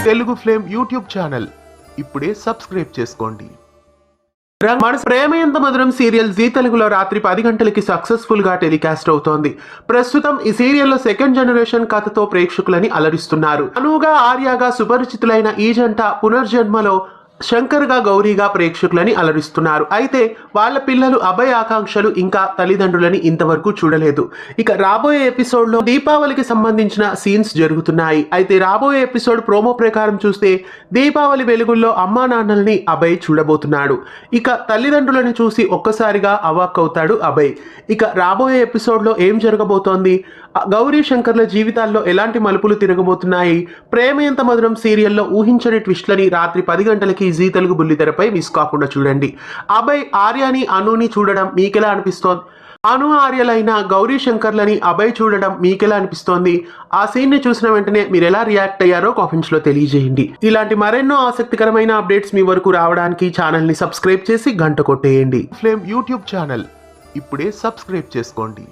Telugu flame YouTube channel ఇప్పుడే subscribe చేసుకోండి. మన ప్రేమ ఎంత మధురం సీరియల్ జీ తెలుగులో రాత్రి 10 గంటలకి సక్సెస్ఫుల్ గా టెలికాస్ట్ అవుతోంది. ప్రస్తుతం ఈ సీరియల్లో సెకండ్ జనరేషన్ కథతో ప్రేక్షకులని అలరిస్తున్నారు. అనుగా ఆర్యగా సుపరిచితులైన ఈ జంట పునర్జన్మలో శంకర్గా గౌరీగా ప్రేక్షకులని అలరిస్తున్నారు. అయితే వాళ్ళ పిల్లలు అభయ్ ఆకాంక్షలు ఇంకా తల్లిదండ్రులని ఇంతవరకు చూడలేదు. ఇక రాబోయే ఎపిసోడ్లో దీపావళికి సంబంధించిన సీన్స్ జరుగుతున్నాయి. అయితే రాబోయే ఎపిసోడ్ ప్రోమో ప్రకారం చూస్తే దీపావళి వెలుగుల్లో అమ్మా నాన్నల్ని అభయ్ చూడబోతున్నాడు. ఇక తల్లిదండ్రులని చూసి ఒక్కసారిగా అవాక్కవుతాడు అభయ్. ఇక రాబోయే ఎపిసోడ్లో ఏం జరగబోతోంది, గౌరీ శంకర్ల జీవితాల్లో ఎలాంటి మలుపులు తిరగబోతున్నాయి, ప్రేమ ఎంత మధురం సీరియల్లో ఊహించని ట్విస్ట్లని రాత్రి 10 గంటలకి జీ తెలుగు బుల్లితెరపై మిస్ కాకుండా చూడండి. అభయ్ ఆర్యని అనుని చూడడం మీకెలా అనిపిస్తోంది? అను ఆర్యలైన గౌరీ శంకర్లని అభయ్ చూడడం మీకెలా అనిపిస్తోంది? ఆ సీన్ ని చూసిన వెంటనే మీరు ఎలా రియాక్ట్ అయ్యారో కామెంట్స్ లో తెలియజేయండి. ఇలాంటి మరెన్నో ఆసక్తికరమైన అప్డేట్స్ మీ వరకు రావడానికి ఛానల్ ని సబ్స్క్రైబ్ చేసి గంట కొట్టేయండి. ఫ్లేమ్ యూట్యూబ్ ఛానల్ ఇప్పుడే సబ్స్క్రైబ్ చేసుకోండి.